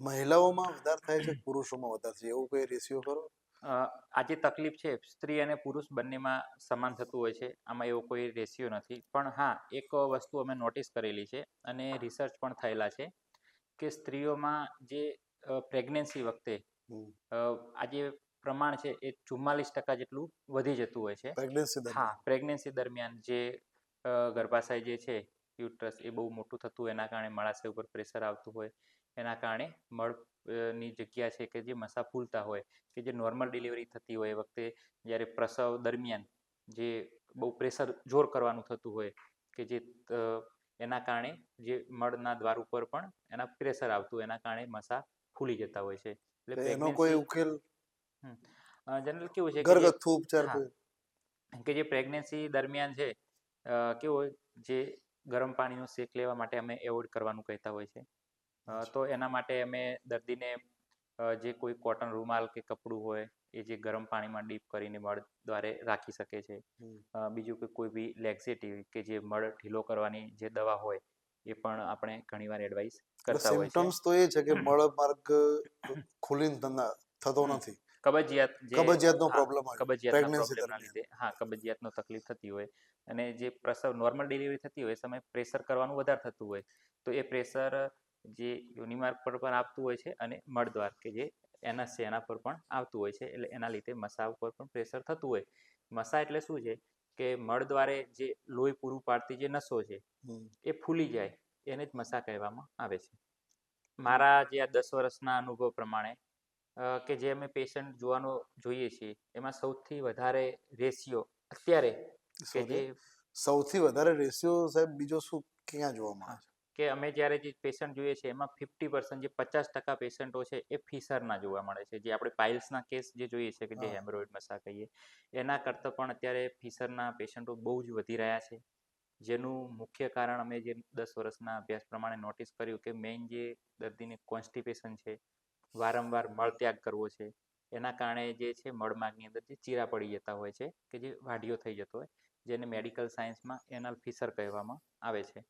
મહિલાઓમાં વધારે થાય છે પુરુષોમાં વધારે છે એવું કોઈ રેશિયો ખરો? આ જે તકલીફ છે સ્ત્રી અને પુરુષ બંનેમાં સમાન થતું હોય છે, આમાં એવો કોઈ રેશિયો નથી. પણ હા, એક વસ્તુ અમે નોટિસ કરેલી છે અને રિસર્ચ પણ થયેલા છે કે સ્ત્રીઓમાં જે પ્રેગ્નન્સી વખતે આ જે પ્રમાણ છે એ 44% જેટલું વધી જતું હોય છે. પ્રેગ્નન્સી હા, દરમિયાન પ્રેગ્નન્સી દરમિયાન જે ગર્ભાશય જે છે યુટ્રસ એ બહુ મોટું થતું હોય, એના કારણે મળાશય ઉપર પ્રેશર આવતું હોય, એના કારણે મળની જગ્યા છે કે જે મસા ફૂલતા હોય, કે જે નોર્મલ ડિલિવરી થતી હોય એ વખતે જ્યારે પ્રસવ દરમિયાન જે બહુ પ્રેશર જોર કરવાનું થતું હોય કે જે એના કારણે જે મળના દ્વાર ઉપર પણ એના પ્રેશર આવતું હોય, એના કારણે મસા ફૂલી જતા હોય છે. એટલે એનો કોઈ પ્રેગ્નન્સી ઉકેલ જનરલ કેવું છે કે જે ઘરગથ્થુ ઉપચાર હા કોઈ? કે જે પ્રેગ્નન્સી દરમિયાન છે કેવું હોય, જે ગરમ પાણીનો શેક લેવા માટે અમે એવોઇડ કરવાનું કહેતા હોય છે. તો એના માટે અમે દર્દીને જે કોઈ કોટન રૂમાલ કે કપડું હોય એ જે ગરમ પાણીમાં ડીપ કરીને મળ દ્વારે રાખી શકે છે. બીજું કે કોઈ બી લેક્સેટિવ કે જે મળ ઢીલો કરવાની જે દવા હોય એ પણ આપણે ઘણીવાર એડવાઇસ એટલે કરતા હોય છે. સિમ્પટમ્સ તો એ છે કે મળ માર્ગ ખુલીને થતો નથી, કબજિયાત જે કબજિયાતનો હા પ્રોબ્લેમ આવે કબજિયાતના પ્રેગ્નન્સી પ્રોબ્લેમના દરમિયાન. લીધે હા કબજિયાતનો તકલીફ થતી હોય અને જે પ્રસવ નોર્મલ ડિલિવરી થતી હોય એ સમયે પ્રેશર કરવાનું વધારે થતું હોય, તો એ પ્રેશર જે યોનિમાર્ગ પર પણ આપતું હોય છે અને મળદ્વાર કે જે એના છે એના પર પણ આવતું હોય છે. એટલે એના લીધે મસા ઉપર પણ પ્રેશર થતું હોય. મસા એટલે શું છે કે મળદ્વારે જે લોહી પૂરું પાડતી જે નસો છે એ ફૂલી જાય, એને જ મસા કહેવામાં આવે છે. મારા જે આ 10 વર્ષના અનુભવ પ્રમાણે કે જે અમે પેશન્ટ જોવાનો જોઈએ છીએ એમાં સૌથી વધારે રેશિયો અત્યારે કે જે સૌથી વધારે રેશિયો સાહેબ બીજો શું ક્યાં જોવા મળે છે? કે અમે જ્યારે જે પેશન્ટ જોઈએ છે એમાં 50% જે 50% પેશન્ટો છે એ ફિશરના જોવા મળે છે. જે આપણે પાઇલ્સના કેસ જે જોઈએ છે કે જે હેમરોઇડ મસા કહીએ, એના કરતાં પણ અત્યારે ફિશરના પેશન્ટો બહુ જ વધી રહ્યા છે. જેનું મુખ્ય કારણ અમે જે 10 વર્ષના અભ્યાસ પ્રમાણે નોટિસ કર્યું કે મેઇન જે દર્દીને કોન્સ્ટિપેશન છે, વારંવાર મળત્યાગ કરવો છે, એના કારણે જે છે મળમાર્ગની અંદર જે ચીરા પડી જતા હોય છે કે જે વાઢીઓ થઈ જતો હોય, જેને મેડિકલ સાયન્સમાં એનલ ફિશર કહેવામાં આવે છે.